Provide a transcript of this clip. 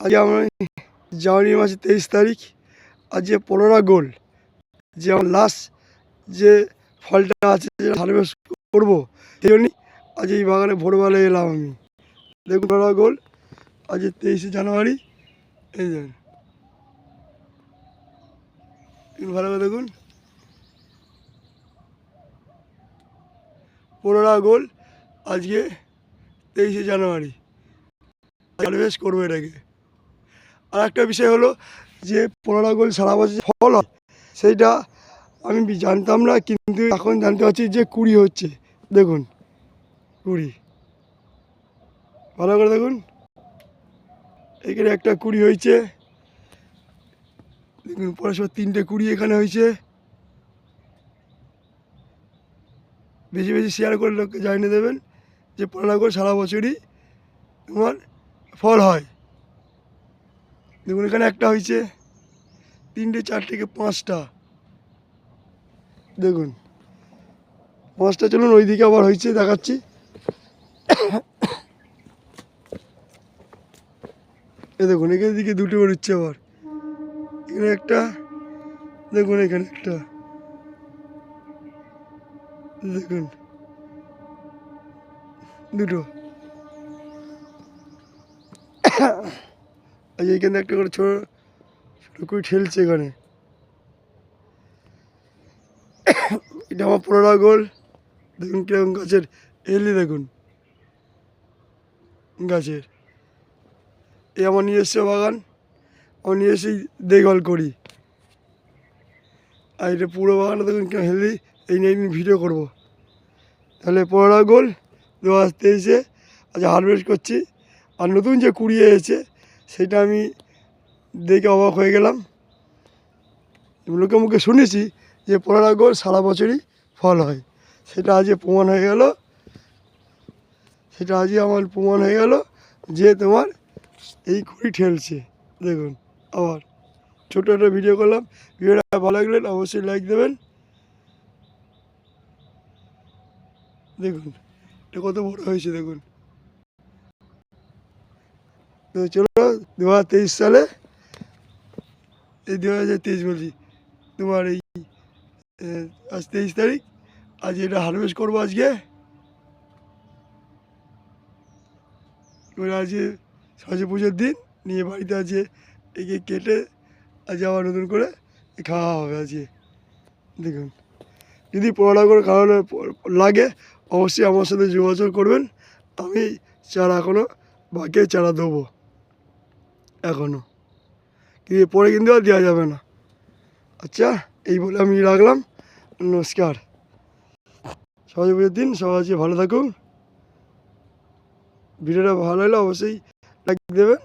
আজ আমরা জানুয়ারি মাসের 23 তারিখ, আজকে 15 গোল যে আমার লাস্ট যে ফলটা আছে যেটা হারভেস্ট করবো, সেই জন্যই আজ এই বাগানে ভোরবেলা এলাম আমি। দেখুন 15 গোল, আজ 23 জানুয়ারি। এই দেখুন, ভালো করে দেখুন, 15 গোল আজকে 23 জানুয়ারি হারভেস্ট করবো এটাকে। আর একটা বিষয় হলো যে 15 গোল সারা বছর ফল হয়, সেইটা আমি জানতাম না, কিন্তু এখন জানতে পারছি যে 20 হচ্ছে। দেখুন 20, ভালো করে দেখুন, এখানে একটা 20 হয়েছে। দেখুন পরস্পর 3টে 20 এখানে হয়েছে। বেশি বেশি শেয়ার করে লোককে জানিয়ে দেবেন যে 15 গোল সারা বছরই তোমার ফল হয়। দেখুন এখানে একটা হয়েছে, 3টে 4টে 5টা। দেখুন 5টা, চলুন ওইদিকে আবার হয়েছে দেখাচ্ছি। এ দেখুন এখানে দিকে 2টে বেরোচ্ছে, আবার এখানে একটা, দেখুন এখানে একটা, দেখুন 2টো। এইখানে একটা করে ছোটো ছোটো করে ঠেলছে এখানে। এটা আমার 15 গোল। দেখুন কিরকম গাছের এলি, দেখুন গাছের। এই আমার নিজস্ব বাগান, আমার নিজস্বই দেখভাল করি। আর এটা পুরো বাগানটা দেখুন কেন হেলদি, এই নিয়ে ভিডিও করব। তাহলে 15 গোল 2023-এ আজ হারভেস্ট করছি। আর নতুন যে 20 এসেছে সেটা আমি দেখে অবাক হয়ে গেলাম। লোকের মুখে শুনেছি যে 15 গোল সারা বছরই ফল হয়, সেটা আজকে প্রমাণ হয়ে গেল। সেটা আজকে আমার প্রমাণ হয়ে গেল যে তোমার এই 20 ঠেলছে। দেখুন আবার ছোটো একটা ভিডিও করলাম। ভিডিওটা ভালো লাগলে অবশ্যই লাইক দেবেন। দেখুন এটা কত বড় হয়েছে, দেখুন। তো চলো 2023 সালে, এই 2023 বলছি, তোমার এই আজ 23 তারিখ, আজ এটা হারভেস্ট করবো আজকে। এবার আজকে সরস্বতী পুজোর দিন নিয়ে বাড়িতে আছে একে কেটে আজ আবার নতুন করে খাওয়া হবে আজকে। দেখুন যদি 15 করে কারণে লাগে অবশ্যই আমার সাথে যোগাযোগ করবেন। আমি চারা এখনও বাকি চারা দেবো এখনও, কিন্তু পরে কিন্তু আর দেওয়া যাবে না। আচ্ছা, এই বলে আমি রাখলাম। নমস্কার। সরস্বতী পুজোর দিন সবাই আজকে ভালো থাকুন। ভিডিওটা ভালো লাগলে অবশ্যই লাইক দেবেন।